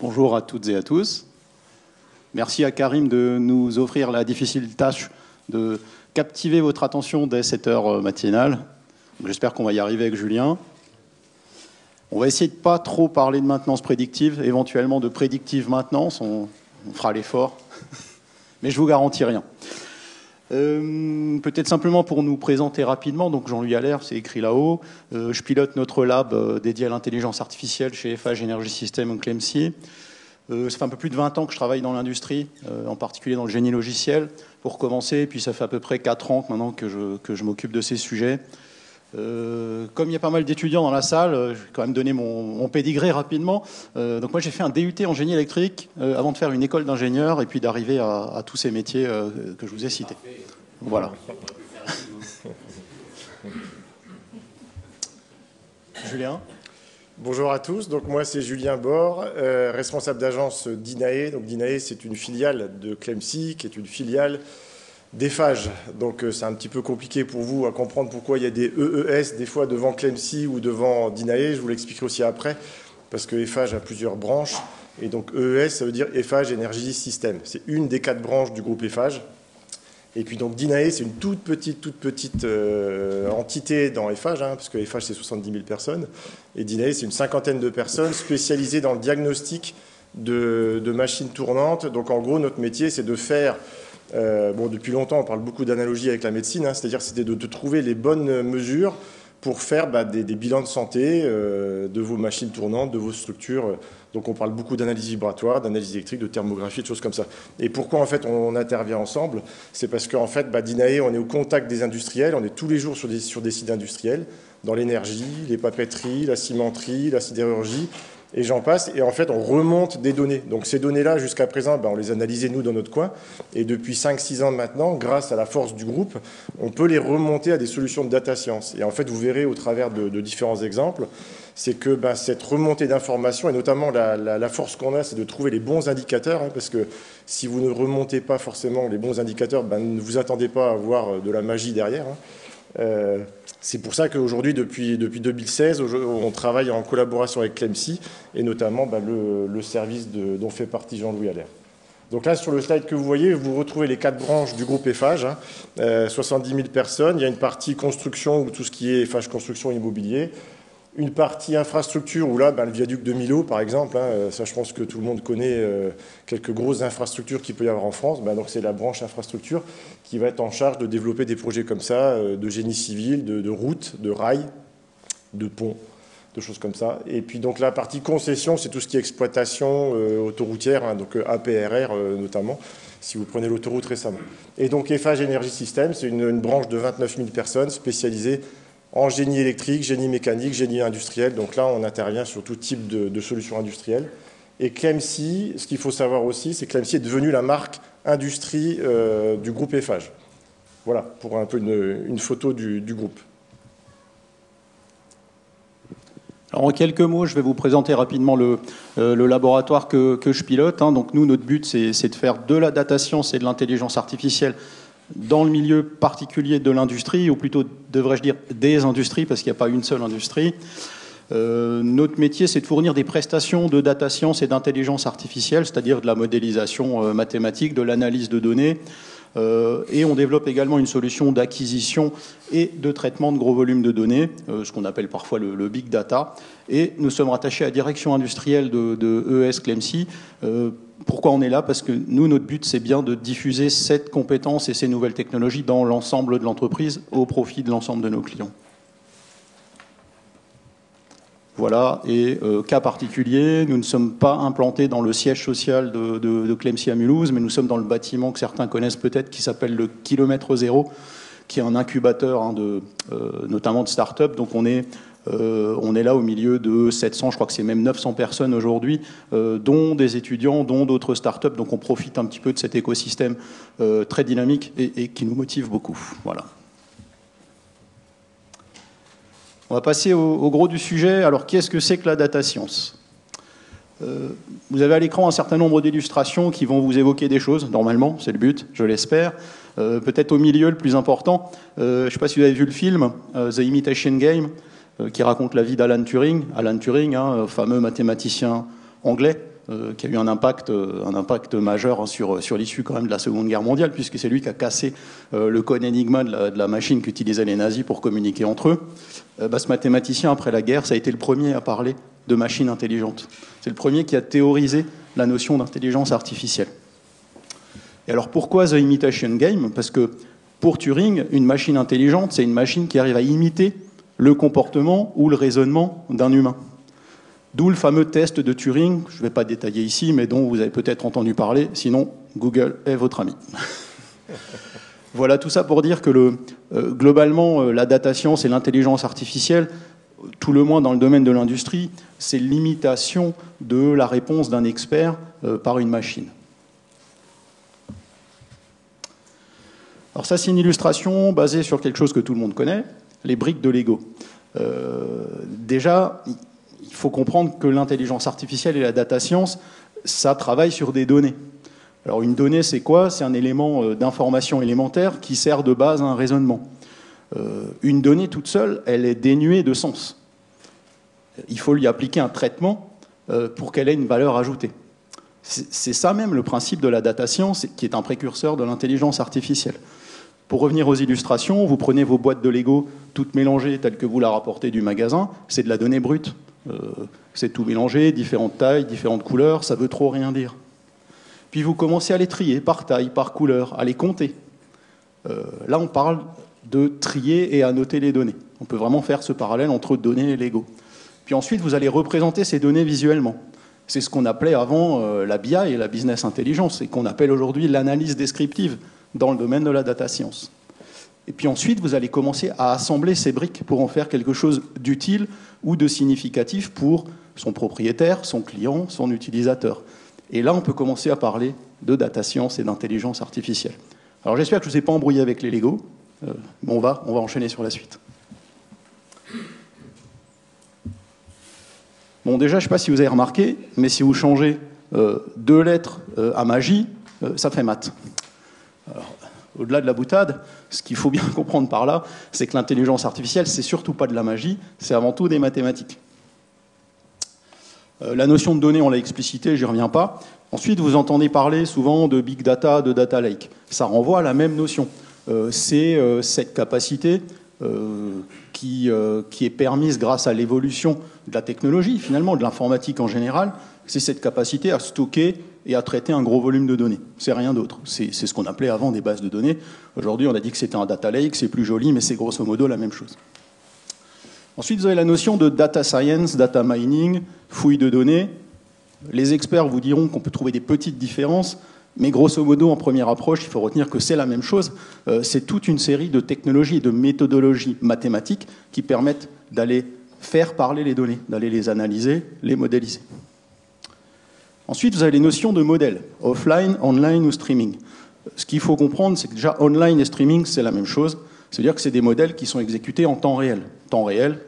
Bonjour à toutes et à tous. Merci à Karim de nous offrir la difficile tâche de captiver votre attention dès cette heure matinale. J'espère qu'on va y arriver avec Julien. On va essayer de ne pas trop parler de maintenance prédictive, éventuellement de prédictive maintenance, on fera l'effort, mais je vous garantis rien. Peut-être simplement pour nous présenter rapidement, donc Jean-Louis Allaire, c'est écrit là-haut. Je pilote notre lab dédié à l'intelligence artificielle chez Eiffage Energy Systems Clemcy. Ça fait un peu plus de 20 ans que je travaille dans l'industrie, en particulier dans le génie logiciel, pour commencer. Et puis ça fait à peu près 4 ans maintenant que je m'occupe de ces sujets. Comme il y a pas mal d'étudiants dans la salle, je vais quand même donner mon pédigré rapidement. Donc moi j'ai fait un DUT en génie électrique avant de faire une école d'ingénieur et puis d'arriver à tous ces métiers que je vous ai cités. Voilà. Julien. Bonjour à tous, donc moi c'est Julien Bord, responsable d'agence d'INAE. Donc d'INAE c'est une filiale de Clemcy qui est une filiale d'Eiffage. Donc c'est un petit peu compliqué pour vous à comprendre pourquoi il y a des EES des fois devant Clemcy ou devant d'INAE. Je vous l'expliquerai aussi après parce que Eiffage a plusieurs branches. Et donc EES ça veut dire Eiffage Energy System. C'est une des 4 branches du groupe Eiffage. Et puis donc d'INAE, c'est une toute petite entité dans Eiffage, parce que Eiffage c'est 70 000 personnes, et d'INAE c'est une 50aine de personnes spécialisées dans le diagnostic de machines tournantes. Donc en gros notre métier c'est de faire, depuis longtemps on parle beaucoup d'analogie avec la médecine, c'est-à-dire c'était de trouver les bonnes mesures pour faire des bilans de santé de vos machines tournantes, de vos structures. Donc on parle beaucoup d'analyse vibratoire, d'analyse électrique, de thermographie, de choses comme ça. Et pourquoi en fait on intervient ensemble? C'est parce qu'en fait d'INAE on est au contact des industriels, on est tous les jours sur des sites industriels, dans l'énergie, les papeteries, la cimenterie, la sidérurgie, et j'en passe. Et en fait on remonte des données. Donc ces données-là jusqu'à présent on les analysait nous dans notre coin, et depuis 5-6 ans maintenant, grâce à la force du groupe, on peut les remonter à des solutions de data science. Et en fait vous verrez au travers de différents exemples, c'est que cette remontée d'informations, et notamment la force qu'on a, c'est de trouver les bons indicateurs, parce que si vous ne remontez pas forcément les bons indicateurs, ne vous attendez pas à voir de la magie derrière. C'est pour ça qu'aujourd'hui, depuis 2016, on travaille en collaboration avec Clemcy, et notamment le service dont fait partie Jean-Louis Allaire. Donc là, sur le slide que vous voyez, vous retrouvez les 4 branches du groupe Eiffage, 70 000 personnes. Il y a une partie construction, ou tout ce qui est Eiffage Construction Immobilier. Une partie infrastructure, où là, le viaduc de Millau, par exemple, ça je pense que tout le monde connaît quelques grosses infrastructures qu'il peut y avoir en France. Donc c'est la branche infrastructure qui va être en charge de développer des projets comme ça, de génie civil, de routes, de rails, de ponts, de choses comme ça. Et puis donc la partie concession, c'est tout ce qui est exploitation autoroutière, donc APRR notamment, si vous prenez l'autoroute récemment. Et donc Eiffage Energy System, c'est une branche de 29 000 personnes spécialisée en génie électrique, génie mécanique, génie industriel. Donc là, on intervient sur tout type de solutions industrielles. Et Clemcy, ce qu'il faut savoir aussi, c'est que Clemcy est devenue la marque industrie du groupe Eiffage. Voilà, pour un peu une photo du groupe. Alors, en quelques mots, je vais vous présenter rapidement le laboratoire que je pilote. Donc nous, notre but, c'est de faire de la data science et de l'intelligence artificielle dans le milieu particulier de l'industrie, ou plutôt, devrais-je dire, des industries, parce qu'il n'y a pas une seule industrie. Notre métier, c'est de fournir des prestations de data science et d'intelligence artificielle, c'est-à-dire de la modélisation mathématique, de l'analyse de données, et on développe également une solution d'acquisition et de traitement de gros volumes de données, ce qu'on appelle parfois le big data. Et nous sommes rattachés à la direction industrielle de ES Clemcy. Pourquoi on est là? Parce que nous, notre but, c'est bien de diffuser cette compétence et ces nouvelles technologies dans l'ensemble de l'entreprise au profit de l'ensemble de nos clients. Voilà, et cas particulier, nous ne sommes pas implantés dans le siège social de Clemcy à Mulhouse, mais nous sommes dans le bâtiment que certains connaissent peut-être, qui s'appelle le Kilomètre Zéro, qui est un incubateur notamment de start-up. Donc on est là au milieu de 700, je crois que c'est même 900 personnes aujourd'hui, dont des étudiants, dont d'autres start-up. Donc on profite un petit peu de cet écosystème très dynamique et qui nous motive beaucoup. Voilà. On va passer au gros du sujet. Alors, qu'est-ce que c'est que la data science? Vous avez à l'écran un certain nombre d'illustrations qui vont vous évoquer des choses, normalement, c'est le but, je l'espère. Peut-être au milieu, le plus important, je ne sais pas si vous avez vu le film, The Imitation Game, qui raconte la vie d'Alan Turing. Alan Turing, fameux mathématicien anglais, qui a eu un impact majeur sur l'issue quand même de la Seconde Guerre mondiale, puisque c'est lui qui a cassé le code Enigma de la machine qu'utilisaient les nazis pour communiquer entre eux. Ce mathématicien, après la guerre, ça a été le premier à parler de machines intelligentes. C'est le premier qui a théorisé la notion d'intelligence artificielle. Et alors pourquoi The Imitation Game? Parce que pour Turing, une machine intelligente, c'est une machine qui arrive à imiter le comportement ou le raisonnement d'un humain. D'où le fameux test de Turing, je ne vais pas détailler ici, mais dont vous avez peut-être entendu parler, sinon Google est votre ami. Voilà, tout ça pour dire que globalement, la data science et l'intelligence artificielle, tout le moins dans le domaine de l'industrie, c'est l'imitation de la réponse d'un expert par une machine. Alors ça, c'est une illustration basée sur quelque chose que tout le monde connaît, les briques de Lego. Déjà, il faut comprendre que l'intelligence artificielle et la data science, ça travaille sur des données. Alors une donnée, c'est quoi? C'est un élément d'information élémentaire qui sert de base à un raisonnement. Une donnée toute seule, elle est dénuée de sens. Il faut lui appliquer un traitement pour qu'elle ait une valeur ajoutée. C'est ça même le principe de la data science, qui est un précurseur de l'intelligence artificielle. Pour revenir aux illustrations, vous prenez vos boîtes de Lego toutes mélangées telles que vous la rapportez du magasin, c'est de la donnée brute. C'est tout mélangé, différentes tailles, différentes couleurs, ça veut trop rien dire. Puis vous commencez à les trier par taille, par couleur, à les compter. Là, on parle de trier et annoter les données. On peut vraiment faire ce parallèle entre données et Lego. Puis ensuite, vous allez représenter ces données visuellement. C'est ce qu'on appelait avant la BI et la business intelligence, et qu'on appelle aujourd'hui l'analyse descriptive dans le domaine de la data science. Et puis ensuite, vous allez commencer à assembler ces briques pour en faire quelque chose d'utile ou de significatif pour son propriétaire, son client, son utilisateur. Et là, on peut commencer à parler de data science et d'intelligence artificielle. Alors j'espère que je ne vous ai pas embrouillé avec les Lego. On va enchaîner sur la suite. Bon, déjà, je ne sais pas si vous avez remarqué, mais si vous changez 2 lettres à magie, ça fait maths. Alors, au-delà de la boutade, ce qu'il faut bien comprendre par là, c'est que l'intelligence artificielle, c'est surtout pas de la magie, c'est avant tout des mathématiques. La notion de données, on l'a explicité, j'y reviens pas. Ensuite, vous entendez parler souvent de big data, de data lake. Ça renvoie à la même notion. C'est cette capacité qui est permise grâce à l'évolution de la technologie, finalement, de l'informatique en général. C'est cette capacité à stocker et à traiter un gros volume de données. C'est rien d'autre. C'est ce qu'on appelait avant des bases de données. Aujourd'hui, on a dit que c'était un data lake, c'est plus joli, mais c'est grosso modo la même chose. Ensuite, vous avez la notion de data science, data mining, fouille de données. Les experts vous diront qu'on peut trouver des petites différences, mais grosso modo, en première approche, il faut retenir que c'est la même chose. C'est toute une série de technologies et de méthodologies mathématiques qui permettent d'aller faire parler les données, d'aller les analyser, les modéliser. Ensuite, vous avez les notions de modèles, offline, online ou streaming. Ce qu'il faut comprendre, c'est que déjà, online et streaming, c'est la même chose. C'est-à-dire que c'est des modèles qui sont exécutés en temps réel. Temps réel,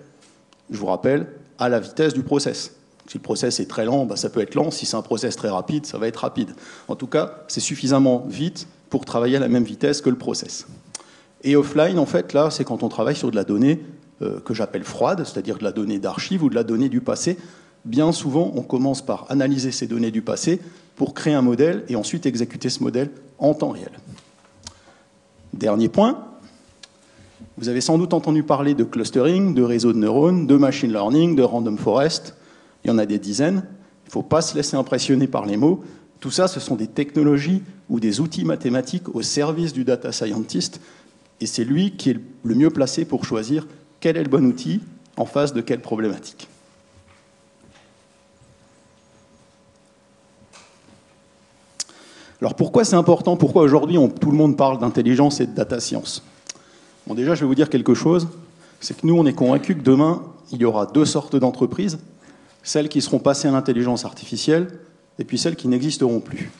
je vous rappelle, à la vitesse du process. Si le process est très lent, ça peut être lent. Si c'est un process très rapide, ça va être rapide. En tout cas, c'est suffisamment vite pour travailler à la même vitesse que le process. Et offline, en fait, là, c'est quand on travaille sur de la donnée que j'appelle froide, c'est-à-dire de la donnée d'archives ou de la donnée du passé. Bien souvent, on commence par analyser ces données du passé pour créer un modèle et ensuite exécuter ce modèle en temps réel. Dernier point, vous avez sans doute entendu parler de clustering, de réseaux de neurones, de machine learning, de random forest. Il y en a des dizaines. Il ne faut pas se laisser impressionner par les mots. Tout ça, ce sont des technologies ou des outils mathématiques au service du data scientist. Et c'est lui qui est le mieux placé pour choisir quel est le bon outil en face de quelle problématique. Alors pourquoi c'est important? Pourquoi aujourd'hui tout le monde parle d'intelligence et de data science? Bon, déjà, je vais vous dire quelque chose. C'est que nous, on est convaincus que demain, il y aura 2 sortes d'entreprises. Celles qui seront passées à l'intelligence artificielle et puis celles qui n'existeront plus.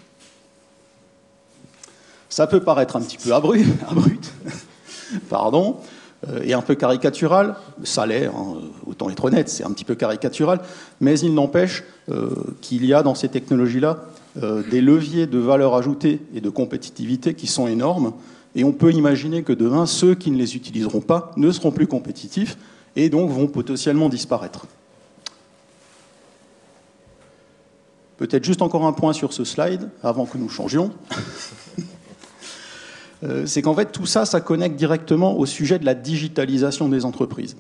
Ça peut paraître un petit peu abrupt, pardon, et un peu caricatural. Ça l'est, hein, autant être honnête, c'est un petit peu caricatural, mais il n'empêche qu'il y a dans ces technologies-là des leviers de valeur ajoutée et de compétitivité qui sont énormes, et on peut imaginer que demain, ceux qui ne les utiliseront pas ne seront plus compétitifs et donc vont potentiellement disparaître. Peut-être juste encore un point sur ce slide, avant que nous changions. C'est qu'en fait, tout ça, ça connecte directement au sujet de la digitalisation des entreprises.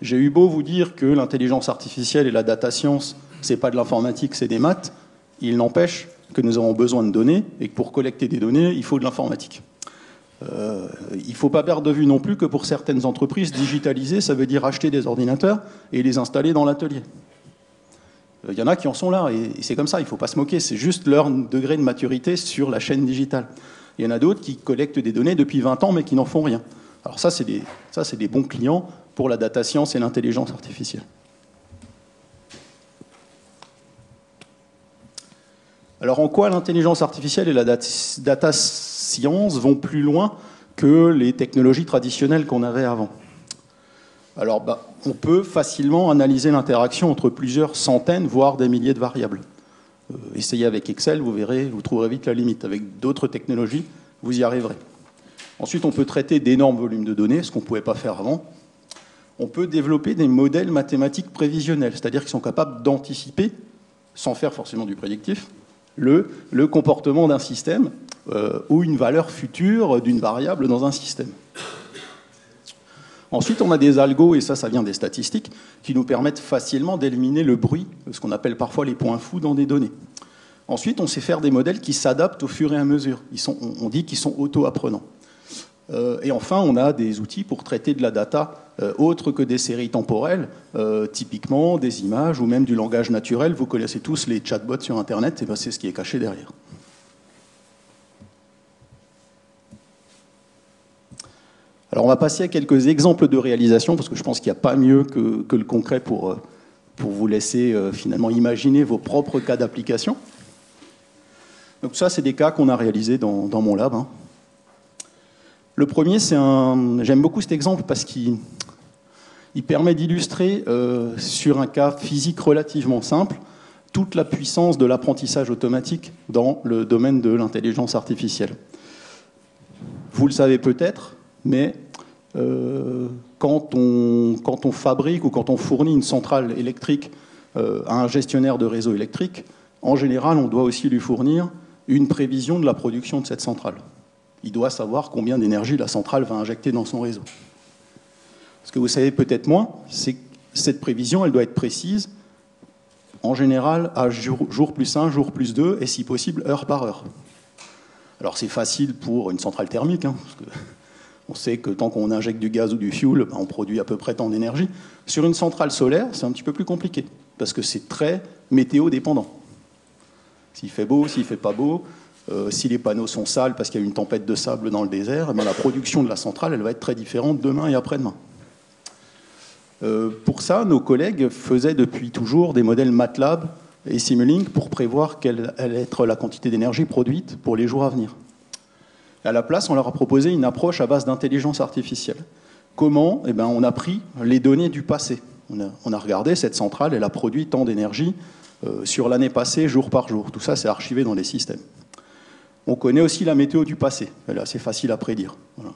J'ai eu beau vous dire que l'intelligence artificielle et la data science, c'est pas de l'informatique, c'est des maths. Il n'empêche que nous avons besoin de données et que pour collecter des données, il faut de l'informatique. Il ne faut pas perdre de vue non plus que pour certaines entreprises, digitaliser, ça veut dire acheter des ordinateurs et les installer dans l'atelier. Il y en a qui en sont là, et c'est comme ça, il ne faut pas se moquer, c'est juste leur degré de maturité sur la chaîne digitale. Il y en a d'autres qui collectent des données depuis 20 ans, mais qui n'en font rien. Alors ça, c'est des bons clients pour la data science et l'intelligence artificielle. Alors en quoi l'intelligence artificielle et la data science vont plus loin que les technologies traditionnelles qu'on avait avant? Alors on peut facilement analyser l'interaction entre plusieurs centaines, voire des milliers de variables. Essayez avec Excel, vous verrez, vous trouverez vite la limite. Avec d'autres technologies, vous y arriverez. Ensuite, on peut traiter d'énormes volumes de données, ce qu'on ne pouvait pas faire avant. On peut développer des modèles mathématiques prévisionnels, c'est-à-dire qu'ils sont capables d'anticiper, sans faire forcément du prédictif, le comportement d'un système ou une valeur future d'une variable dans un système. Ensuite, on a des algos, et ça vient des statistiques, qui nous permettent facilement d'éliminer le bruit, ce qu'on appelle parfois les points fous dans des données. Ensuite, on sait faire des modèles qui s'adaptent au fur et à mesure. On dit qu'ils sont auto-apprenants. Et enfin, on a des outils pour traiter de la data autre que des séries temporelles, typiquement des images ou même du langage naturel. Vous connaissez tous les chatbots sur Internet, et ben c'est ce qui est caché derrière. Alors on va passer à quelques exemples de réalisation, parce que je pense qu'il n'y a pas mieux que le concret pour vous laisser finalement imaginer vos propres cas d'application. Donc ça, c'est des cas qu'on a réalisés dans mon lab. Le premier, j'aime beaucoup cet exemple parce qu'il permet d'illustrer sur un cas physique relativement simple toute la puissance de l'apprentissage automatique dans le domaine de l'intelligence artificielle. Vous le savez peut-être, mais quand on fabrique ou quand on fournit une centrale électrique à un gestionnaire de réseau électrique, en général, on doit aussi lui fournir une prévision de la production de cette centrale. Il doit savoir combien d'énergie la centrale va injecter dans son réseau. Ce que vous savez peut-être moins, c'est que cette prévision, elle doit être précise, en général, à jour plus 1, jour plus 2, et si possible, heure par heure. Alors c'est facile pour une centrale thermique, parce que on sait que tant qu'on injecte du gaz ou du fuel, on produit à peu près tant d'énergie. Sur une centrale solaire, c'est un petit peu plus compliqué, parce que c'est très météo-dépendant. S'il fait beau, s'il ne fait pas beau, si les panneaux sont sales parce qu'il y a une tempête de sable dans le désert, la production de la centrale, elle va être très différente demain et après-demain. Pour ça, nos collègues faisaient depuis toujours des modèles MATLAB et Simulink pour prévoir quelle allait être la quantité d'énergie produite pour les jours à venir. À la place, on leur a proposé une approche à base d'intelligence artificielle. Comment? On a pris les données du passé. On a regardé, cette centrale, elle a produit tant d'énergie sur l'année passée, jour par jour. Tout ça, c'est archivé dans les systèmes. On connaît aussi la météo du passé. Elle est assez facile à prédire. Voilà.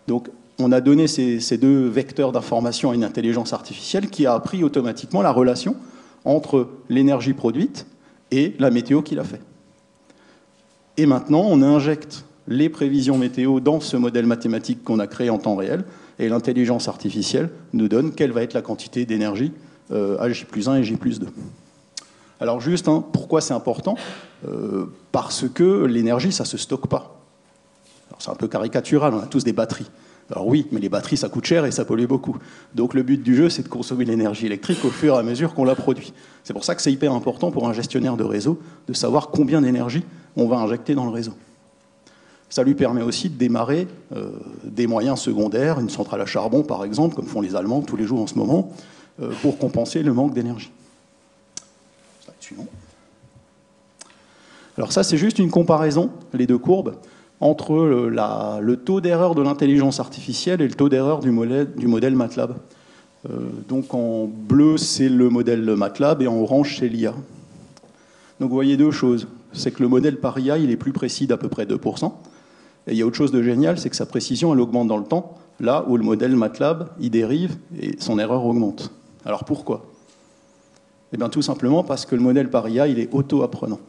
Donc, on a donné ces deux vecteurs d'information à une intelligence artificielle qui a appris automatiquement la relation entre l'énergie produite et la météo qu'il a fait. Et maintenant, on injecte les prévisions météo dans ce modèle mathématique qu'on a créé en temps réel, et l'intelligence artificielle nous donne quelle va être la quantité d'énergie à J+1 et J+2. Alors juste, pourquoi c'est important? Parce que l'énergie, ça ne se stocke pas. C'est un peu caricatural, on a tous des batteries. Alors oui, mais les batteries, ça coûte cher et ça pollue beaucoup. Donc le but du jeu, c'est de consommer l'énergie électrique au fur et à mesure qu'on la produit. C'est pour ça que c'est hyper important pour un gestionnaire de réseau de savoir combien d'énergie on va injecter dans le réseau. Ça lui permet aussi de démarrer des moyens secondaires, une centrale à charbon par exemple, comme font les Allemands tous les jours en ce moment, pour compenser le manque d'énergie. Alors ça, c'est juste une comparaison, les deux courbes, entre le taux d'erreur de l'intelligence artificielle et le taux d'erreur du modèle MATLAB. Donc en bleu, c'est le modèle MATLAB et en orange, c'est l'IA. Donc vous voyez deux choses. C'est que le modèle par IA, il est plus précis d'à peu près 2%. Et il y a autre chose de génial, c'est que sa précision, elle augmente dans le temps, là où le modèle MATLAB, il dérive et son erreur augmente. Alors pourquoi? Eh bien, tout simplement parce que le modèle par IA, il est auto-apprenant.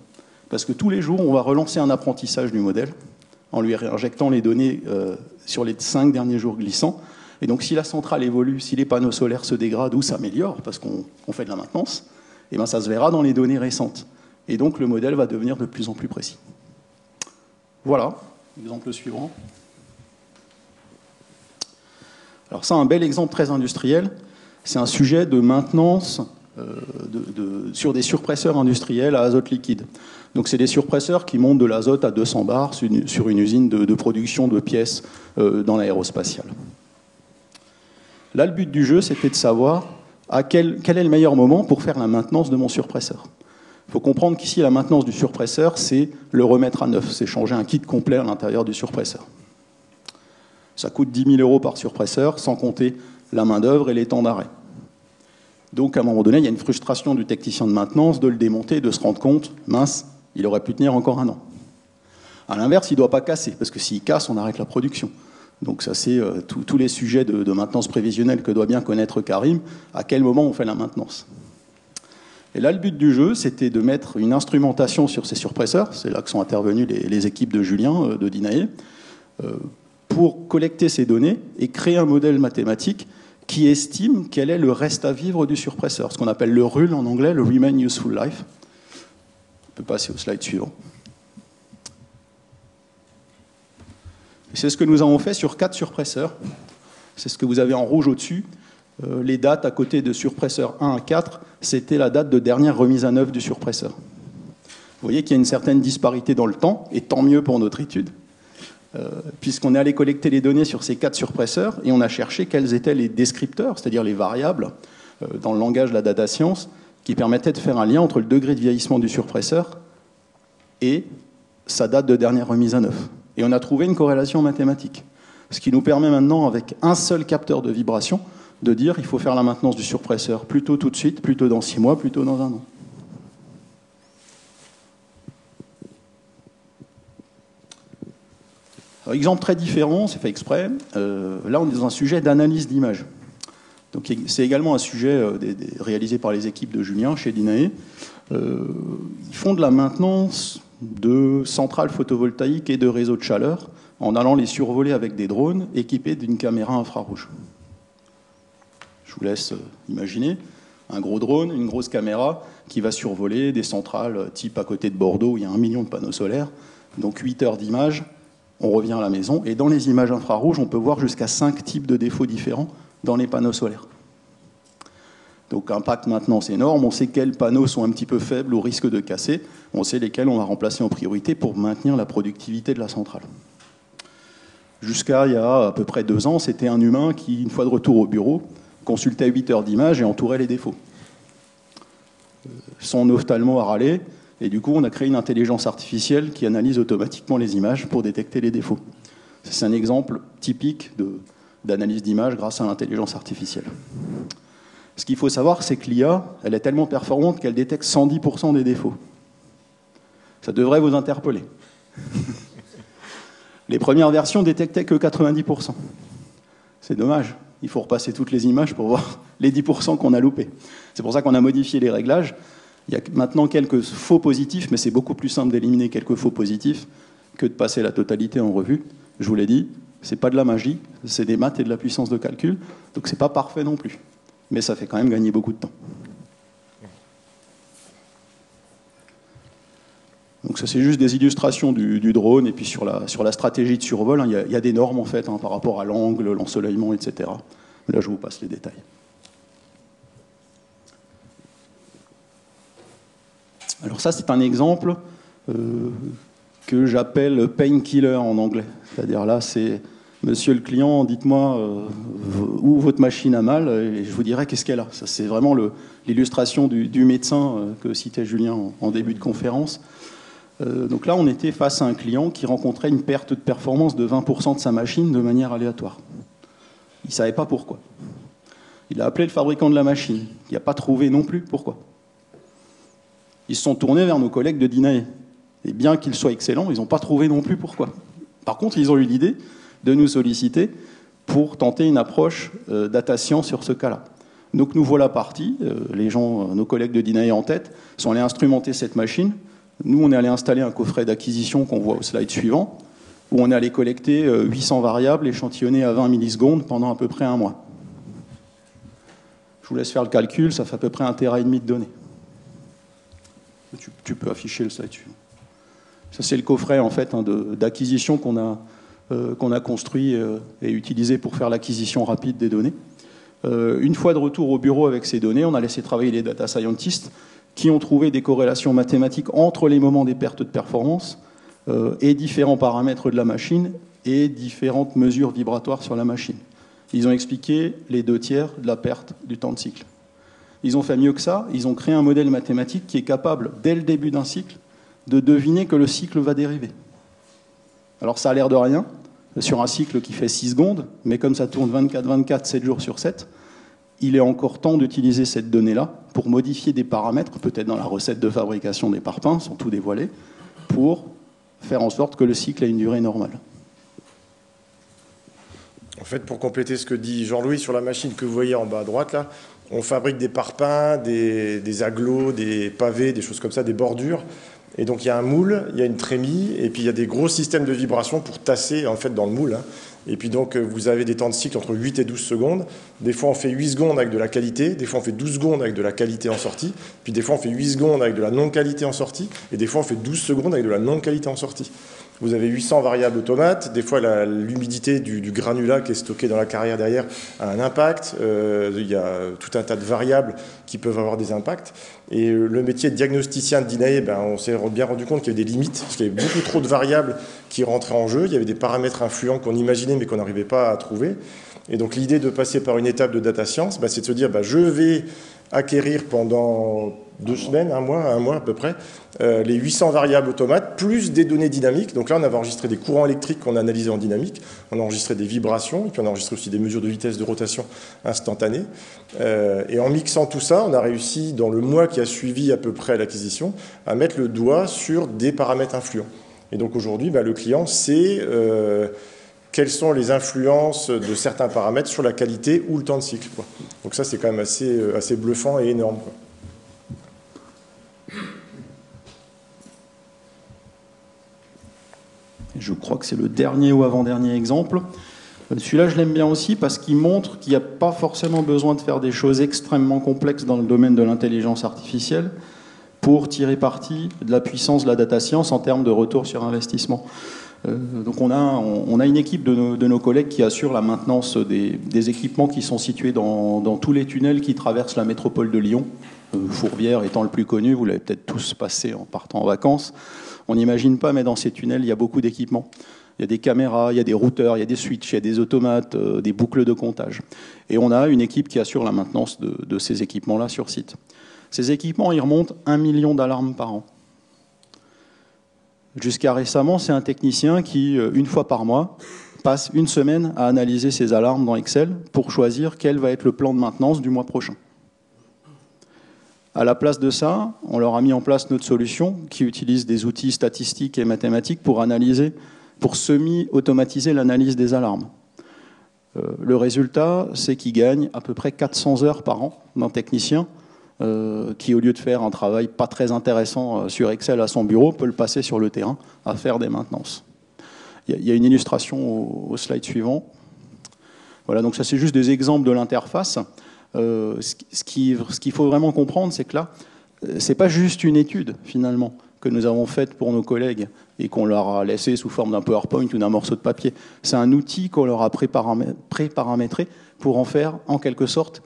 Parce que tous les jours, on va relancer un apprentissage du modèle en lui réinjectant les données sur les 5 derniers jours glissants. Et donc, si la centrale évolue, si les panneaux solaires se dégradent ou s'améliorent, parce qu'on fait de la maintenance, eh bien, ça se verra dans les données récentes. Et donc, le modèle va devenir de plus en plus précis. Voilà, exemple suivant. Alors ça, un bel exemple très industriel, c'est un sujet de maintenance sur des surpresseurs industriels à azote liquide. Donc c'est des surpresseurs qui montent de l'azote à 200 bars sur une usine de production de pièces dans l'aérospatiale. Là, le but du jeu, c'était de savoir quel est le meilleur moment pour faire la maintenance de mon surpresseur. Il faut comprendre qu'ici, la maintenance du surpresseur, c'est le remettre à neuf, c'est changer un kit complet à l'intérieur du surpresseur. Ça coûte 10 000 € par surpresseur, sans compter la main-d'œuvre et les temps d'arrêt. Donc, à un moment donné, il y a une frustration du technicien de maintenance de le démonter, de se rendre compte, mince, il aurait pu tenir encore un an. À l'inverse, il ne doit pas casser, parce que s'il casse, on arrête la production. Donc, ça, c'est tous les sujets de maintenance prévisionnelle que doit bien connaître Karim. À quel moment on fait la maintenance? Et là, le but du jeu, c'était de mettre une instrumentation sur ces surpresseurs. C'est là que sont intervenues les équipes de Julien, de Dinae, pour collecter ces données et créer un modèle mathématique qui estime quel est le reste à vivre du surpresseur, ce qu'on appelle le RUL en anglais, le Remain Useful Life. On peut passer au slide suivant. C'est ce que nous avons fait sur 4 surpresseurs. C'est ce que vous avez en rouge au-dessus. Les dates à côté de surpresseur 1 à 4, c'était la date de dernière remise à neuf du surpresseur. Vous voyez qu'il y a une certaine disparité dans le temps, et tant mieux pour notre étude, puisqu'on est allé collecter les données sur ces 4 surpresseurs et on a cherché quels étaient les descripteurs, c'est-à-dire les variables dans le langage de la data science, qui permettaient de faire un lien entre le degré de vieillissement du surpresseur et sa date de dernière remise à neuf. Et on a trouvé une corrélation mathématique, ce qui nous permet maintenant, avec un seul capteur de vibration, de dire qu'il faut faire la maintenance du surpresseur plutôt tout de suite, plutôt dans 6 mois, plutôt dans 1 an. Alors, exemple très différent, c'est fait exprès. Là, on est dans un sujet d'analyse d'image. Donc, c'est également un sujet réalisé par les équipes de Julien chez Dinae. Ils font de la maintenance de centrales photovoltaïques et de réseaux de chaleur en allant les survoler avec des drones équipés d'une caméra infrarouge. Je vous laisse imaginer un gros drone, une grosse caméra qui va survoler des centrales type à côté de Bordeaux où il y a 1 million de panneaux solaires. Donc 8 heures d'image, on revient à la maison. Et dans les images infrarouges, on peut voir jusqu'à 5 types de défauts différents dans les panneaux solaires. Donc impact maintenance énorme, on sait quels panneaux sont un petit peu faibles au risque de casser, on sait lesquels on va remplacer en priorité pour maintenir la productivité de la centrale. Jusqu'à il y a à peu près 2 ans, c'était un humain qui, une fois de retour au bureau, consultait 8 heures d'image et entourait les défauts. Son ophtalmo a râlé, et du coup on a créé une intelligence artificielle qui analyse automatiquement les images pour détecter les défauts. C'est un exemple typique d'analyse d'image grâce à l'intelligence artificielle. Ce qu'il faut savoir, c'est que l'IA, elle est tellement performante qu'elle détecte 110% des défauts. Ça devrait vous interpeller. Les premières versions détectaient que 90%. C'est dommage. Il faut repasser toutes les images pour voir les 10% qu'on a loupés. C'est pour ça qu'on a modifié les réglages. Il y a maintenant quelques faux positifs, mais c'est beaucoup plus simple d'éliminer quelques faux positifs que de passer la totalité en revue. Je vous l'ai dit, c'est pas de la magie, c'est des maths et de la puissance de calcul, donc c'est pas parfait non plus. Mais ça fait quand même gagner beaucoup de temps. Donc ça, c'est juste des illustrations du drone, et puis sur la stratégie de survol, hein, il y a des normes en fait, hein, par rapport à l'angle, l'ensoleillement, etc. Là, je vous passe les détails. Alors ça, c'est un exemple que j'appelle painkiller en anglais. C'est-à-dire là, c'est monsieur le client, dites-moi où votre machine a mal, et je vous dirai qu'est-ce qu'elle a. Ça, c'est vraiment l'illustration du médecin que citait Julien en début de conférence. Donc là, on était face à un client qui rencontrait une perte de performance de 20% de sa machine de manière aléatoire. Il ne savait pas pourquoi. Il a appelé le fabricant de la machine. Il n'a pas trouvé non plus pourquoi. Ils se sont tournés vers nos collègues de Dinae. Et bien qu'ils soient excellents, ils n'ont pas trouvé non plus pourquoi. Par contre, ils ont eu l'idée de nous solliciter pour tenter une approche data science sur ce cas-là. Donc nous voilà partis, les gens, nos collègues de Dinae en tête, sont allés instrumenter cette machine. Nous, on est allé installer un coffret d'acquisition qu'on voit au slide suivant, où on est allé collecter 800 variables échantillonnées à 20 millisecondes pendant à peu près un mois. Je vous laisse faire le calcul, ça fait à peu près 1,5 Tera de données. Tu peux afficher le slide suivant. Ça, c'est le coffret en fait, d'acquisition qu'on a construit et utilisé pour faire l'acquisition rapide des données. Une fois de retour au bureau avec ces données, on a laissé travailler les data scientists qui ont trouvé des corrélations mathématiques entre les moments des pertes de performance et différents paramètres de la machine et différentes mesures vibratoires sur la machine. Ils ont expliqué les 2/3 de la perte du temps de cycle. Ils ont fait mieux que ça, ils ont créé un modèle mathématique qui est capable, dès le début d'un cycle, de deviner que le cycle va dériver. Alors ça a l'air de rien, sur un cycle qui fait 6 secondes, mais comme ça tourne 24/24, 7 jours sur 7, il est encore temps d'utiliser cette donnée-là pour modifier des paramètres, peut-être dans la recette de fabrication des parpaings, sans tout dévoiler, pour faire en sorte que le cycle ait une durée normale. En fait, pour compléter ce que dit Jean-Louis sur la machine que vous voyez en bas à droite, là, on fabrique des parpaings, des agglos, des pavés, des choses comme ça, des bordures. Et donc, il y a un moule, il y a une trémie, et puis il y a des gros systèmes de vibration pour tasser en fait, dans le moule. Et puis donc, vous avez des temps de cycle entre 8 et 12 secondes. Des fois, on fait 8 secondes avec de la qualité. Des fois, on fait 12 secondes avec de la qualité en sortie. Puis des fois, on fait 8 secondes avec de la non-qualité en sortie. Et des fois, on fait 12 secondes avec de la non-qualité en sortie. Vous avez 800 variables automates. Des fois, l'humidité du granulat qui est stocké dans la carrière derrière a un impact. Il y a tout un tas de variables qui peuvent avoir des impacts. Et le métier de diagnosticien de Dinae, on s'est bien rendu compte qu'il y avait des limites, parce qu'il y avait beaucoup trop de variables qui rentraient en jeu. Il y avait des paramètres influents qu'on imaginait, mais qu'on n'arrivait pas à trouver. Et donc, l'idée de passer par une étape de data science, c'est de se dire, je vais acquérir pendant 2 semaines, un mois à peu près, les 800 variables automates, plus des données dynamiques. Donc là, on avait enregistré des courants électriques qu'on a analysés en dynamique, on a enregistré des vibrations, et puis on a enregistré aussi des mesures de vitesse de rotation instantanée. Et en mixant tout ça, on a réussi, dans le mois qui a suivi à peu près l'acquisition, à mettre le doigt sur des paramètres influents. Et donc aujourd'hui, le client sait quelles sont les influences de certains paramètres sur la qualité ou le temps de cycle, quoi. Donc ça, c'est quand même assez bluffant et énorme, quoi. Je crois que c'est le dernier ou avant-dernier exemple. Celui-là, je l'aime bien aussi parce qu'il montre qu'il n'y a pas forcément besoin de faire des choses extrêmement complexes dans le domaine de l'intelligence artificielle pour tirer parti de la puissance de la data science en termes de retour sur investissement. Donc on a une équipe de nos collègues qui assure la maintenance des équipements qui sont situés dans tous les tunnels qui traversent la métropole de Lyon. Fourvière étant le plus connu, vous l'avez peut-être tous passé en partant en vacances. On n'imagine pas, mais dans ces tunnels, il y a beaucoup d'équipements. Il y a des caméras, il y a des routeurs, il y a des switches, il y a des automates, des boucles de comptage. Et on a une équipe qui assure la maintenance de ces équipements-là sur site. Ces équipements, ils remontent 1 million d'alarmes par an. Jusqu'à récemment, c'est un technicien qui, une fois par mois, passe une semaine à analyser ces alarmes dans Excel pour choisir quel va être le plan de maintenance du mois prochain. À la place de ça, on leur a mis en place notre solution qui utilise des outils statistiques et mathématiques pour analyser, pour semi-automatiser l'analyse des alarmes. Le résultat, c'est qu'ils gagnent à peu près 400 heures par an d'un technicien qui, au lieu de faire un travail pas très intéressant sur Excel à son bureau, peut le passer sur le terrain à faire des maintenances. Il y a une illustration au slide suivant. Voilà, donc ça c'est juste des exemples de l'interface. Ce qu'il faut vraiment comprendre, c'est que là, c'est pas juste une étude, finalement, que nous avons faite pour nos collègues et qu'on leur a laissé sous forme d'un PowerPoint ou d'un morceau de papier. C'est un outil qu'on leur a pré-paramétré pour en faire, en quelque sorte,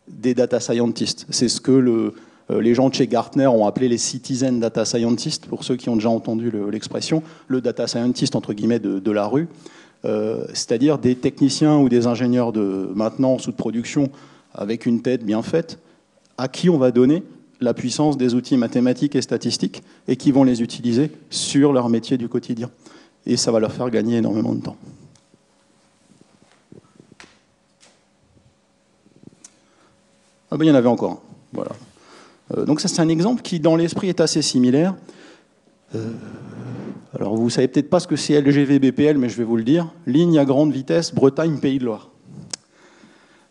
des data scientists. C'est ce que les gens de chez Gartner ont appelé les citizen data scientists, pour ceux qui ont déjà entendu l'expression, le data scientist, entre guillemets, de la rue, c'est-à-dire des techniciens ou des ingénieurs de maintenance ou de production avec une tête bien faite, à qui on va donner la puissance des outils mathématiques et statistiques et qui vont les utiliser sur leur métier du quotidien. Et ça va leur faire gagner énormément de temps. Ah ben, il y en avait encore un. Voilà. Donc ça, c'est un exemple qui, dans l'esprit, est assez similaire. Alors, vous ne savez peut-être pas ce que c'est LGV BPL, mais je vais vous le dire. Ligne à grande vitesse, Bretagne, Pays de Loire.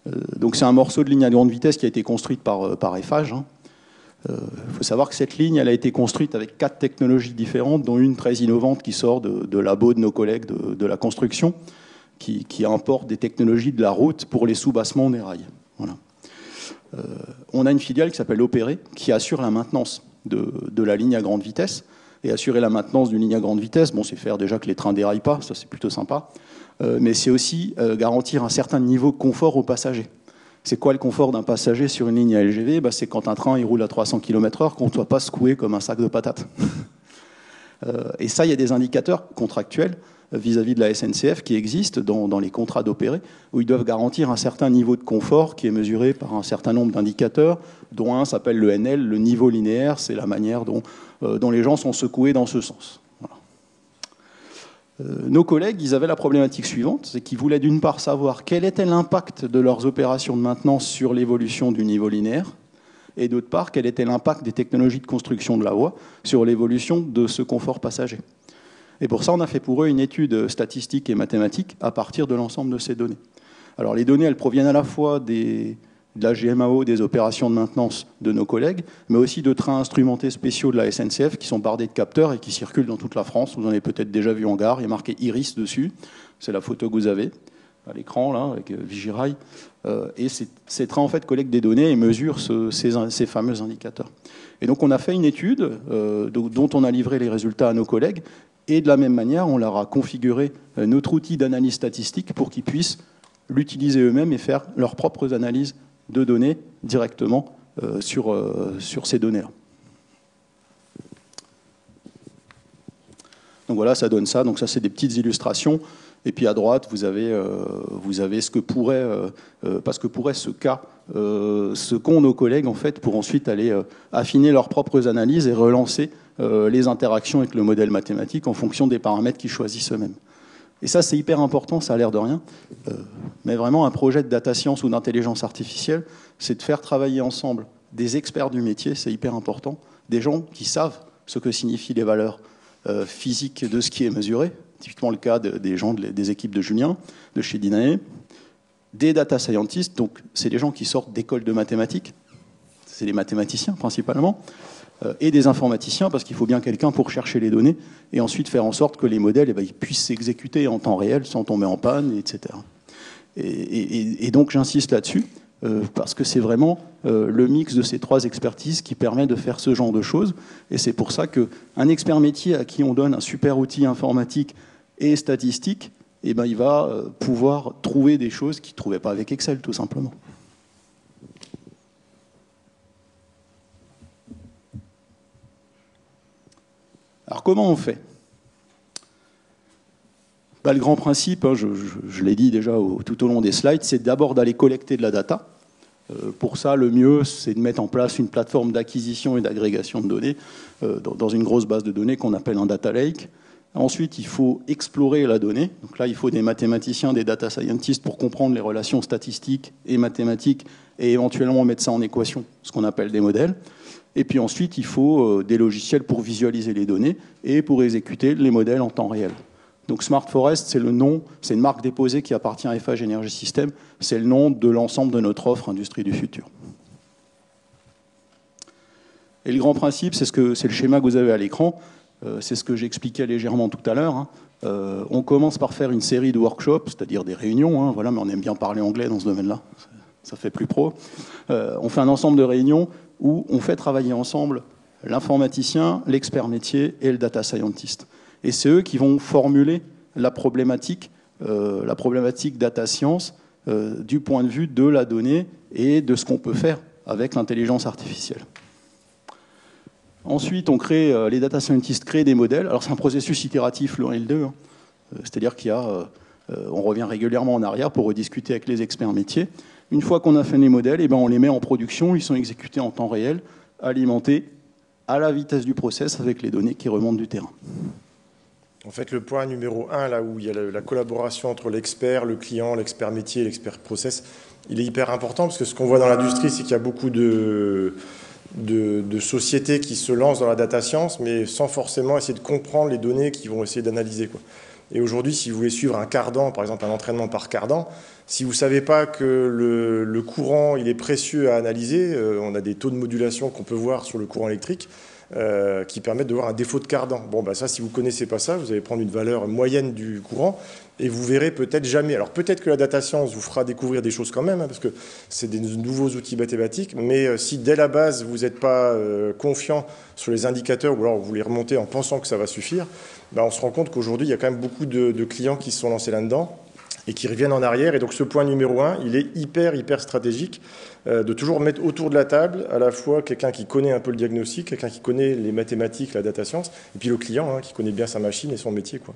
Donc c'est un morceau de ligne à grande vitesse qui a été construite par Eiffage. Il faut savoir que cette ligne, elle a été construite avec 4 technologies différentes, dont une très innovante qui sort de labo de nos collègues de la construction, qui importe des technologies de la route pour les soubassements des rails. Voilà. On a une filiale qui s'appelle Opéré, qui assure la maintenance de la ligne à grande vitesse. Et assurer la maintenance d'une ligne à grande vitesse, bon, c'est faire déjà que les trains déraillent pas, ça c'est plutôt sympa, mais c'est aussi garantir un certain niveau de confort aux passagers. C'est quoi le confort d'un passager sur une ligne à LGV? C'est quand un train il roule à 300 km/h, qu'on ne soit pas secoué comme un sac de patates. Et ça, il y a des indicateurs contractuels vis-à-vis de la SNCF qui existent dans les contrats d'Opéré, où ils doivent garantir un certain niveau de confort qui est mesuré par un certain nombre d'indicateurs, dont un s'appelle le NL, le niveau linéaire, c'est la manière dont les gens sont secoués dans ce sens. Voilà. Nos collègues, ils avaient la problématique suivante, c'est qu'ils voulaient d'une part savoir quel était l'impact de leurs opérations de maintenance sur l'évolution du niveau linéaire, et d'autre part, quel était l'impact des technologies de construction de la voie sur l'évolution de ce confort passager. Et pour ça, on a fait pour eux une étude statistique et mathématique à partir de l'ensemble de ces données. Alors les données, elles proviennent à la fois de la GMAO, des opérations de maintenance de nos collègues, mais aussi de trains instrumentés spéciaux de la SNCF qui sont bardés de capteurs et qui circulent dans toute la France. Vous en avez peut-être déjà vu en gare, il y a marqué Iris dessus. C'est la photo que vous avez à l'écran, là, avec Vigirail. Et ces trains, en fait, collectent des données et mesurent ces fameux indicateurs. Et donc, on a fait une étude dont on a livré les résultats à nos collègues. Et de la même manière, on leur a configuré notre outil d'analyse statistique pour qu'ils puissent l'utiliser eux-mêmes et faire leurs propres analyses de données directement sur ces données-là. Donc voilà, ça donne ça. Donc ça, c'est des petites illustrations. Et puis à droite, vous avez ce que pourrait ce qu'ont nos collègues en fait pour ensuite aller affiner leurs propres analyses et relancer les interactions avec le modèle mathématique en fonction des paramètres qu'ils choisissent eux-mêmes. Et ça, c'est hyper important, ça a l'air de rien, mais vraiment un projet de data science ou d'intelligence artificielle, c'est de faire travailler ensemble des experts du métier, c'est hyper important, des gens qui savent ce que signifient les valeurs physiques de ce qui est mesuré, typiquement le cas des gens des équipes de Julien, de chez Dinae, des data scientists, donc c'est des gens qui sortent d'écoles de mathématiques, c'est des mathématiciens principalement, et des informaticiens, parce qu'il faut bien quelqu'un pour chercher les données, et ensuite faire en sorte que les modèles ils puissent s'exécuter en temps réel, sans tomber en panne, etc. Et donc j'insiste là-dessus, parce que c'est vraiment le mix de ces 3 expertises qui permet de faire ce genre de choses, et c'est pour ça qu'un expert métier à qui on donne un super outil informatique et statistique, il va pouvoir trouver des choses qu'il ne trouvait pas avec Excel, tout simplement. Alors comment on fait? Le grand principe, je l'ai dit déjà tout au long des slides, c'est d'abord d'aller collecter de la data. Pour ça, le mieux, c'est de mettre en place une plateforme d'acquisition et d'agrégation de données dans une grosse base de données qu'on appelle un data lake. Ensuite, il faut explorer la donnée. Donc là, il faut des mathématiciens, des data scientists pour comprendre les relations statistiques et mathématiques et éventuellement mettre ça en équation, ce qu'on appelle des modèles. Et puis ensuite, il faut des logiciels pour visualiser les données et pour exécuter les modèles en temps réel. Donc Smart Forest, c'est le nom, c'est une marque déposée qui appartient à Eiffage Energy System. C'est le nom de l'ensemble de notre offre Industrie du futur. Et le grand principe, c'est le schéma que vous avez à l'écran. C'est ce que j'expliquais légèrement tout à l'heure. On commence par faire une série de workshops, c'est-à-dire des réunions. Voilà, mais on aime bien parler anglais dans ce domaine-là. Ça fait plus pro. On fait un ensemble de réunions où on fait travailler ensemble l'informaticien, l'expert métier et le data scientist. Et c'est eux qui vont formuler la problématique data science du point de vue de la donnée et de ce qu'on peut faire avec l'intelligence artificielle. Ensuite, les data scientists créent des modèles. Alors c'est un processus itératif, le 1 et le 2. C'est-à-dire on revient régulièrement en arrière pour rediscuter avec les experts métiers. Une fois qu'on a fait les modèles, on les met en production, ils sont exécutés en temps réel, alimentés à la vitesse du process avec les données qui remontent du terrain. En fait, le point numéro 1, là où il y a la collaboration entre l'expert, le client, l'expert métier et l'expert process, il est hyper important parce que ce qu'on voit dans l'industrie, c'est qu'il y a beaucoup de sociétés qui se lancent dans la data science, mais sans forcément essayer de comprendre les données qu'ils vont essayer d'analyser, quoi. Et aujourd'hui, si vous voulez suivre un cardan, par exemple un entraînement par cardan, Si vous ne savez pas que le courant il est précieux à analyser, on a des taux de modulation qu'on peut voir sur le courant électrique qui permettent de voir un défaut de cardan. Bon, bah ça, si vous ne connaissez pas ça, vous allez prendre une valeur moyenne du courant et vous verrez peut-être jamais. Alors peut-être que la data science vous fera découvrir des choses quand même, hein, parce que c'est des nouveaux outils mathématiques, mais si dès la base vous n'êtes pas confiant sur les indicateurs ou alors vous les remontez en pensant que ça va suffire, bah on se rend compte qu'aujourd'hui, il y a quand même beaucoup de clients qui se sont lancés là-dedans et qui reviennent en arrière. Et donc ce point numéro 1, il est hyper stratégique de toujours mettre autour de la table à la fois quelqu'un qui connaît un peu le diagnostic, quelqu'un qui connaît les mathématiques, la data science, et puis le client qui connaît bien sa machine et son métier, quoi.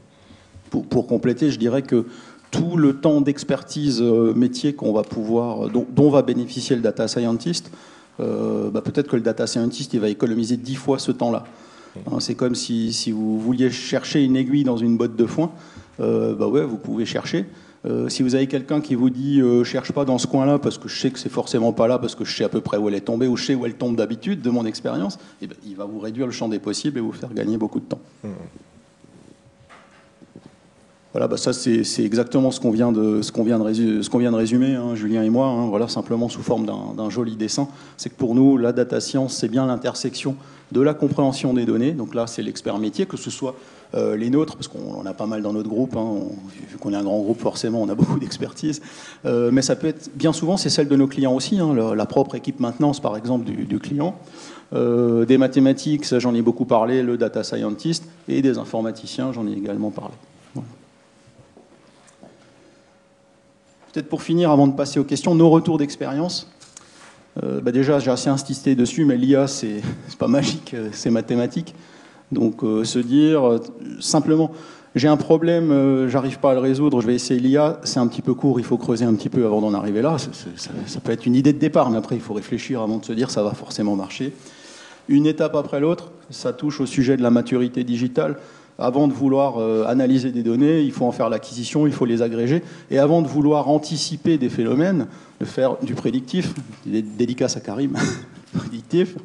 Pour compléter, je dirais que tout le temps d'expertise métier qu'on va pouvoir, dont va bénéficier le data scientist, peut-être que le data scientist il va économiser 10 fois ce temps-là. Hein, c'est comme si vous vouliez chercher une aiguille dans une botte de foin, ouais, vous pouvez chercher. Si vous avez quelqu'un qui vous dit cherche pas dans ce coin-là parce que je sais que c'est forcément pas là parce que je sais à peu près où elle est tombée ou je sais où elle tombe d'habitude de mon expérience, il va vous réduire le champ des possibles et vous faire gagner beaucoup de temps. Voilà, ça c'est exactement ce qu'on vient de résumer, hein, Julien et moi, hein, voilà, simplement sous forme d'un joli dessin. C'est que pour nous, la data science, c'est bien l'intersection de la compréhension des données. Donc là, c'est l'expert métier, que ce soit les nôtres, parce qu'on a pas mal dans notre groupe, hein, vu qu'on est un grand groupe, forcément, on a beaucoup d'expertise. Mais ça peut être, bien souvent, c'est celle de nos clients aussi, hein, la propre équipe maintenance, par exemple, du client. Des mathématiques, ça j'en ai beaucoup parlé, le data scientist, et des informaticiens, j'en ai également parlé. Voilà. Peut-être pour finir, avant de passer aux questions, nos retours d'expérience. Déjà, j'ai assez insisté dessus, mais l'IA, c'est pas magique, c'est mathématique. Donc, se dire simplement, j'ai un problème, j'arrive pas à le résoudre, je vais essayer l'IA, c'est un petit peu court, il faut creuser un petit peu avant d'en arriver là. Ça peut être une idée de départ, mais après, il faut réfléchir avant de se dire ça va forcément marcher. Une étape après l'autre, ça touche au sujet de la maturité digitale. Avant de vouloir analyser des données, il faut en faire l'acquisition, il faut les agréger. Et avant de vouloir anticiper des phénomènes, de faire du prédictif, dédicace à Karim, prédictif,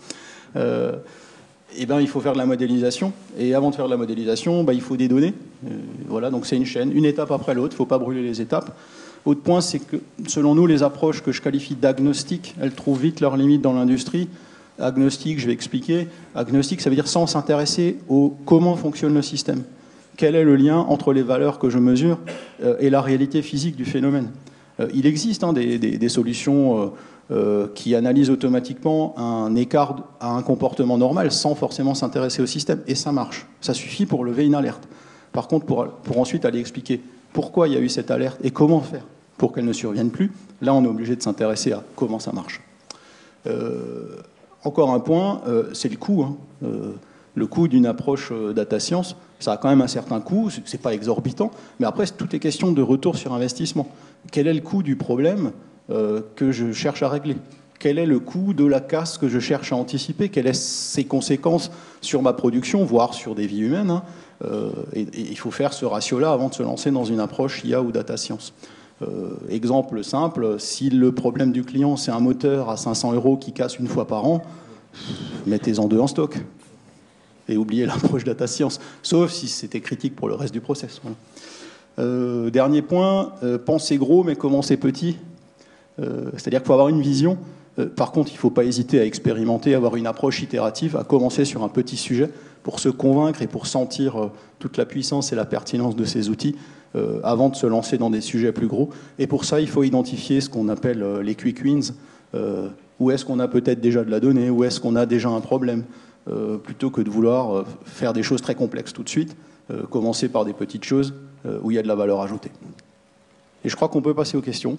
il faut faire de la modélisation. Et avant de faire de la modélisation, il faut des données. Voilà, donc c'est une chaîne, une étape après l'autre, il ne faut pas brûler les étapes. Autre point, c'est que selon nous, les approches que je qualifie d'agnostiques, elles trouvent vite leurs limites dans l'industrie. Agnostique, je vais expliquer. Agnostique, ça veut dire sans s'intéresser au comment fonctionne le système. Quel est le lien entre les valeurs que je mesure et la réalité physique du phénomène. Il existe des solutions qui analysent automatiquement un écart à un comportement normal sans forcément s'intéresser au système. Et ça marche. Ça suffit pour lever une alerte. Par contre, pour ensuite aller expliquer pourquoi il y a eu cette alerte et comment faire pour qu'elle ne survienne plus, là, on est obligé de s'intéresser à comment ça marche. Encore un point, c'est le coût. Le coût d'une approche data science, ça a quand même un certain coût, c'est pas exorbitant, mais après, tout est question de retour sur investissement. Quel est le coût du problème que je cherche à régler? Quel est le coût de la casse que je cherche à anticiper? Quelles sont ses conséquences sur ma production, voire sur des vies humaines, et il faut faire ce ratio-là avant de se lancer dans une approche IA ou data science. Exemple simple, si le problème du client c'est un moteur à 500 € qui casse une fois par an, mettez-en 2 en stock et oubliez l'approche data science, sauf si c'était critique pour le reste du process. Voilà. Dernier point, pensez gros mais commencez petit, c'est-à-dire qu'il faut avoir une vision. Par contre, il ne faut pas hésiter à expérimenter, à avoir une approche itérative, à commencer sur un petit sujet pour se convaincre et pour sentir toute la puissance et la pertinence de ces outils avant de se lancer dans des sujets plus gros. Et pour ça, il faut identifier ce qu'on appelle les quick wins. Où est-ce qu'on a peut-être déjà de la donnée, où est-ce qu'on a déjà un problème, plutôt que de vouloir faire des choses très complexes tout de suite, commencer par des petites choses où il y a de la valeur ajoutée. Et je crois qu'on peut passer aux questions.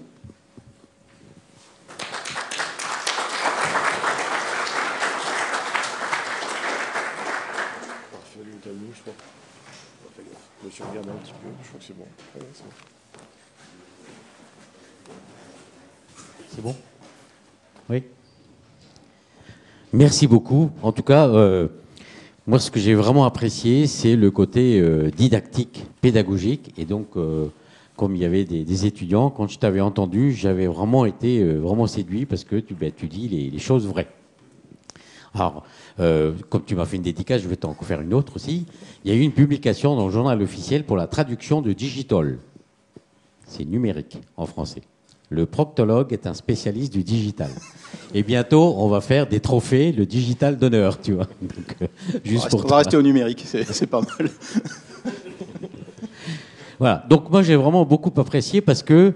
Je regarde un petit peu, je crois que c'est bon. Ouais, c'est bon. C'est bon? Oui. Merci beaucoup. En tout cas, moi, ce que j'ai vraiment apprécié, c'est le côté didactique, pédagogique. Et donc, comme il y avait des étudiants, quand je t'avais entendu, j'avais vraiment été vraiment séduit parce que tu dis les choses vraies. Alors, comme tu m'as fait une dédicace, je vais t'en faire une autre aussi. Il y a eu une publication dans le journal officiel pour la traduction de Digital. C'est numérique en français. le proctologue est un spécialiste du digital. Et bientôt, on va faire des trophées, le digital d'honneur, tu vois. Donc, on va rester au numérique, c'est pas mal. Voilà. Donc moi, j'ai vraiment beaucoup apprécié parce que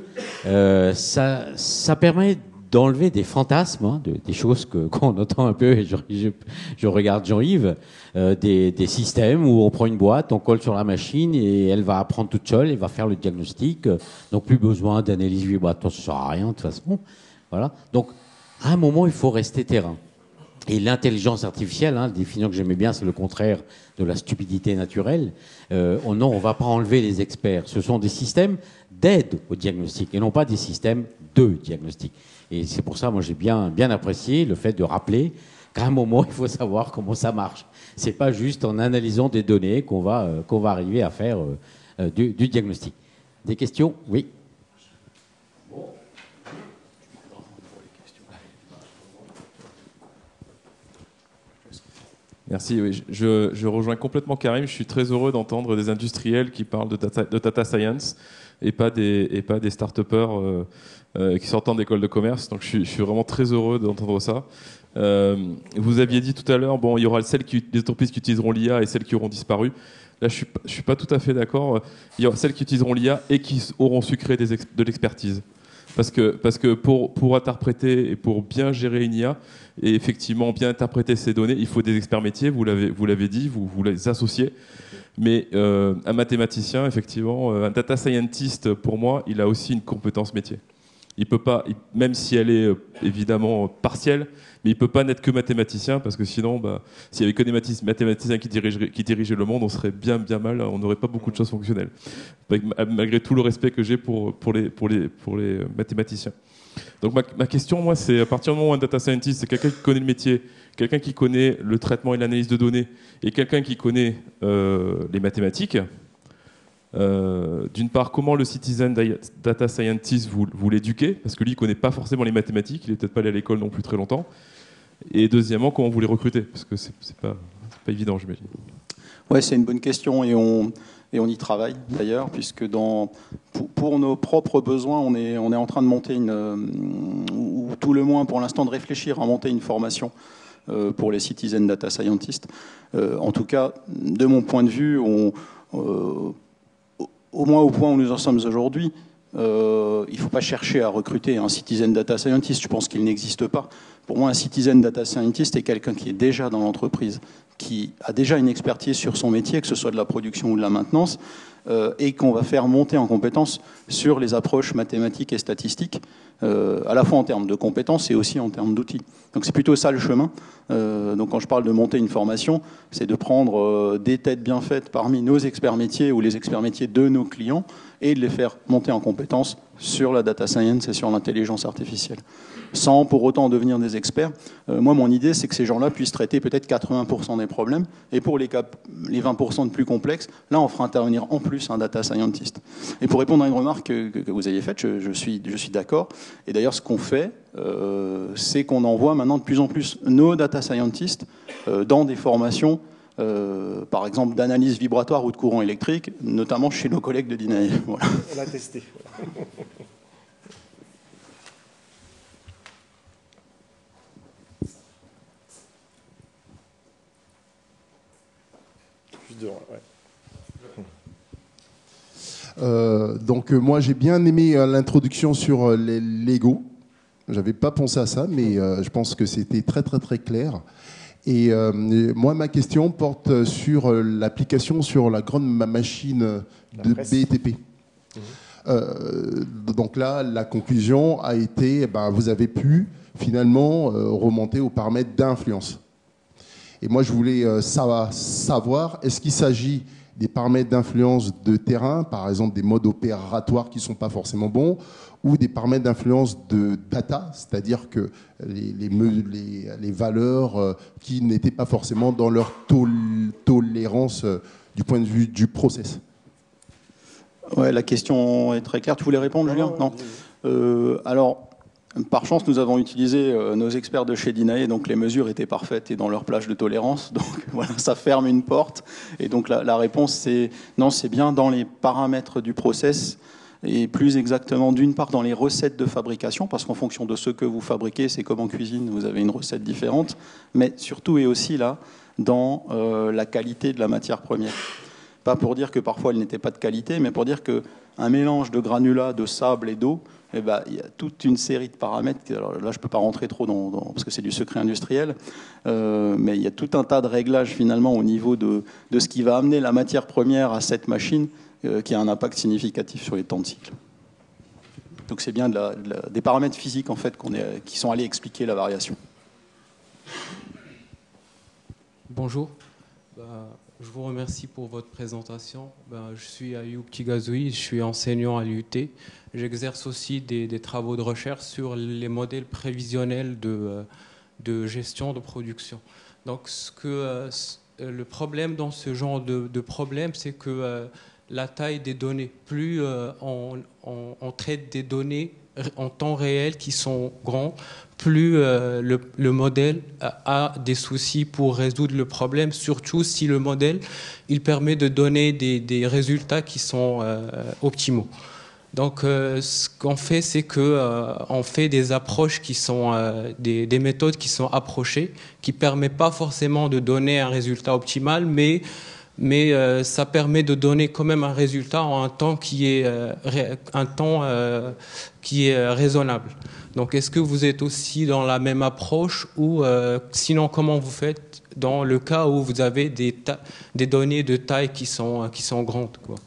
ça permet d'enlever des fantasmes, hein, des choses qu'on entend un peu, et je regarde Jean-Yves, des systèmes où on prend une boîte, on colle sur la machine et elle va apprendre toute seule, elle va faire le diagnostic, donc plus besoin d'analyse vibratoire, ça ne sert à rien de toute façon. Voilà. Donc à un moment, il faut rester terrain. Et l'intelligence artificielle, hein, définition que j'aimais bien, c'est le contraire de la stupidité naturelle. Non, on ne va pas enlever les experts. Ce sont des systèmes d'aide au diagnostic et non pas des systèmes de diagnostic. Et c'est pour ça, moi, j'ai bien apprécié le fait de rappeler qu'à un moment, il faut savoir comment ça marche. C'est pas juste en analysant des données qu'on va arriver à faire du diagnostic. Des questions? Oui. Merci. Oui. Je rejoins complètement Karim. Je suis très heureux d'entendre des industriels qui parlent de data science et pas des start-upers qui sortent d'école de commerce. Donc je suis vraiment très heureux d'entendre ça. Vous aviez dit tout à l'heure, bon, il y aura des entreprises qui utiliseront l'IA et celles qui auront disparu. Là, je suis pas tout à fait d'accord. Il y aura celles qui utiliseront l'IA et qui auront su créer de l'expertise. Parce que pour interpréter et pour bien gérer une IA et effectivement bien interpréter ces données, il faut des experts métiers, vous l'avez dit, vous les associez. Mais un mathématicien, effectivement, un data scientist, pour moi, il a aussi une compétence métier. Il peut pas, même si elle est évidemment partielle, mais il peut pas n'être que mathématicien parce que sinon, s'il y avait que des mathématiciens qui dirigeaient le monde, on serait bien mal, on n'aurait pas beaucoup de choses fonctionnelles. Malgré tout le respect que j'ai pour les mathématiciens. Donc ma question, moi, c'est à partir du moment où un data scientist, c'est quelqu'un qui connaît le métier, quelqu'un qui connaît le traitement et l'analyse de données, et quelqu'un qui connaît les mathématiques. D'une part, comment le citizen data scientist vous l'éduquez, parce que lui, il ne connaît pas forcément les mathématiques, il n'est peut-être pas allé à l'école non plus très longtemps. Et deuxièmement, comment vous les recrutez, parce que c'est pas évident, j'imagine. Ouais, c'est une bonne question et on y travaille d'ailleurs, puisque pour nos propres besoins, on est en train de monter ou tout le moins pour l'instant de réfléchir à monter une formation pour les citizen data scientists. En tout cas, de mon point de vue, au moins au point où nous en sommes aujourd'hui, il ne faut pas chercher à recruter un citizen data scientist. Je pense qu'il n'existe pas. Pour moi, un citizen data scientist est quelqu'un qui est déjà dans l'entreprise, qui a déjà une expertise sur son métier, que ce soit de la production ou de la maintenance, et qu'on va faire monter en compétences sur les approches mathématiques et statistiques, à la fois en termes de compétences et aussi en termes d'outils. Donc c'est plutôt ça le chemin. Donc quand je parle de monter une formation, c'est de prendre des têtes bien faites parmi nos experts métiers ou les experts métiers de nos clients et de les faire monter en compétences sur la data science et sur l'intelligence artificielle, sans pour autant devenir des experts. Moi, mon idée, c'est que ces gens-là puissent traiter peut-être 80% des problèmes, et pour les 20% de plus complexes, là, on fera intervenir en plus un data scientist. Et pour répondre à une remarque que vous aviez faite, je suis d'accord. Et d'ailleurs, ce qu'on fait, c'est qu'on envoie maintenant de plus en plus nos data scientists dans des formations, par exemple d'analyse vibratoire ou de courant électrique, notamment chez nos collègues de Dinae. Voilà. On l'a testé. Juste devant, ouais. Donc moi j'ai bien aimé l'introduction sur les Lego. J'avais pas pensé à ça, mais je pense que c'était très très très clair. Et moi ma question porte sur l'application sur la grande machine de BTP. Donc là la conclusion a été, vous avez pu finalement remonter aux paramètres d'influence. Et moi je voulais savoir, est-ce qu'il s'agit des paramètres d'influence de terrain, par exemple des modes opératoires qui ne sont pas forcément bons, ou des paramètres d'influence de data, c'est-à-dire que les valeurs qui n'étaient pas forcément dans leur tolérance du point de vue du process. Ouais, la question est très claire. Tu voulais répondre, Julien? Non. Alors, par chance, nous avons utilisé nos experts de chez Dinae, donc les mesures étaient parfaites et dans leur plage de tolérance. Donc voilà, ça ferme une porte. Et donc la réponse, c'est non, c'est bien dans les paramètres du process. et plus exactement d'une part dans les recettes de fabrication, parce qu'en fonction de ce que vous fabriquez, c'est comme en cuisine, vous avez une recette différente, mais surtout et aussi là, dans la qualité de la matière première. Pas pour dire que parfois elle n'était pas de qualité, mais pour dire qu'un mélange de granulats, de sable et d'eau, eh ben, il y a toute une série de paramètres. Alors là, je ne peux pas rentrer trop parce que c'est du secret industriel, mais il y a tout un tas de réglages finalement au niveau de ce qui va amener la matière première à cette machine qui a un impact significatif sur les temps de cycle. Donc c'est bien des paramètres physiques en fait, qui sont allés expliquer la variation. Bonjour. Je vous remercie pour votre présentation. Je suis Ayoub Tigazoui, je suis enseignant à l'UT. J'exerce aussi des travaux de recherche sur les modèles prévisionnels de gestion de production. Donc, le problème dans ce genre de problème, c'est que la taille des données, plus on traite des données en temps réel qui sont grands, plus le modèle a des soucis pour résoudre le problème, surtout si le modèle il permet de donner des résultats qui sont optimaux. Donc ce qu'on fait, c'est qu'on fait des approches qui sont des méthodes qui sont approchées, qui ne permettent pas forcément de donner un résultat optimal, mais ça permet de donner quand même un résultat en un temps qui est raisonnable. Donc, est-ce que vous êtes aussi dans la même approche ou sinon, comment vous faites dans le cas où vous avez des données de taille qui sont grandes, quoi?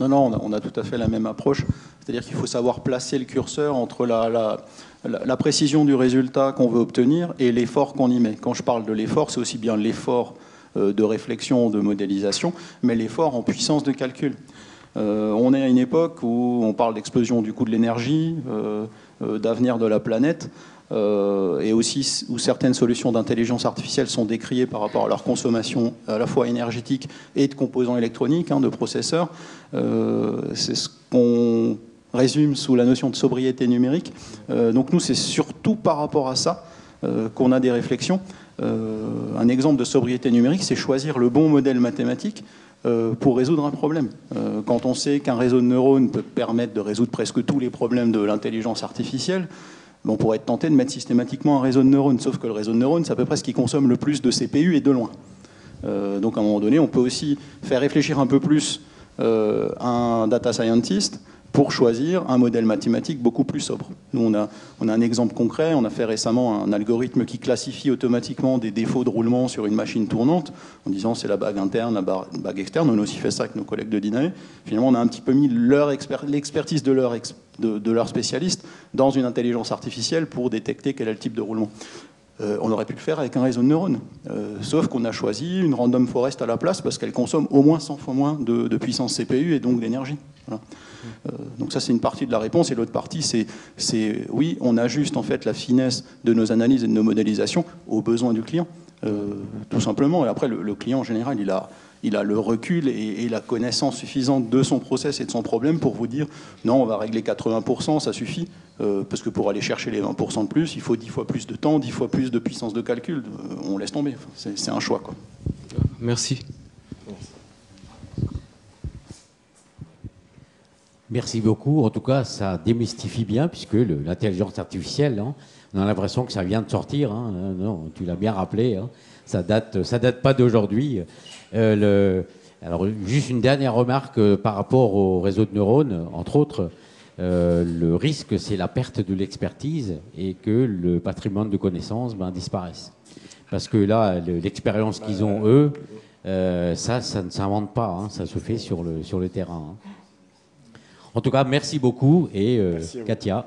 Non, on a tout à fait la même approche. C'est-à-dire qu'il faut savoir placer le curseur entre la précision du résultat qu'on veut obtenir et l'effort qu'on y met. Quand je parle de l'effort, c'est aussi bien l'effort de réflexion, de modélisation, mais l'effort en puissance de calcul. On est à une époque où on parle d'explosion du coût de l'énergie, d'avenir de la planète, et aussi où certaines solutions d'intelligence artificielle sont décriées par rapport à leur consommation à la fois énergétique et de composants électroniques, de processeurs. C'est ce qu'on résume sous la notion de sobriété numérique. Donc nous, c'est surtout par rapport à ça qu'on a des réflexions. Un exemple de sobriété numérique, c'est choisir le bon modèle mathématique pour résoudre un problème. Quand on sait qu'un réseau de neurones peut permettre de résoudre presque tous les problèmes de l'intelligence artificielle, on pourrait être tenté de mettre systématiquement un réseau de neurones, sauf que le réseau de neurones, c'est à peu près ce qui consomme le plus de CPU et de loin. Donc à un moment donné, on peut aussi faire réfléchir un peu plus un data scientist pour choisir un modèle mathématique beaucoup plus sobre. Nous, on a un exemple concret. On a fait récemment un algorithme qui classifie automatiquement des défauts de roulement sur une machine tournante, en disant c'est la bague interne, la bague externe. On a aussi fait ça avec nos collègues de Dinae. Finalement, on a un petit peu mis l'expertise de leur spécialiste dans une intelligence artificielle pour détecter quel est le type de roulement. On aurait pu le faire avec un réseau de neurones. Sauf qu'on a choisi une random forest à la place parce qu'elle consomme au moins 100 fois moins de puissance CPU et donc d'énergie. Voilà. Donc ça, c'est une partie de la réponse. Et l'autre partie, c'est oui, on ajuste en fait la finesse de nos analyses et de nos modélisations aux besoins du client, tout simplement. Et après, le client, en général, il a le recul et la connaissance suffisante de son process et de son problème pour vous dire non, on va régler 80%, ça suffit, parce que pour aller chercher les 20% de plus, il faut 10 fois plus de temps, 10 fois plus de puissance de calcul. On laisse tomber. Enfin, c'est un choix, quoi. Merci. Merci beaucoup. En tout cas, ça démystifie bien, puisque l'intelligence artificielle, on a l'impression que ça vient de sortir. Non, tu l'as bien rappelé. Ça date pas d'aujourd'hui. Alors, juste une dernière remarque par rapport au réseau de neurones, entre autres. Le risque, c'est la perte de l'expertise et que le patrimoine de connaissances disparaisse. Parce que là, l'expérience qu'ils ont, eux, ça ne s'invente pas. Ça se fait sur le terrain. En tout cas, merci beaucoup. Et Merci Katia.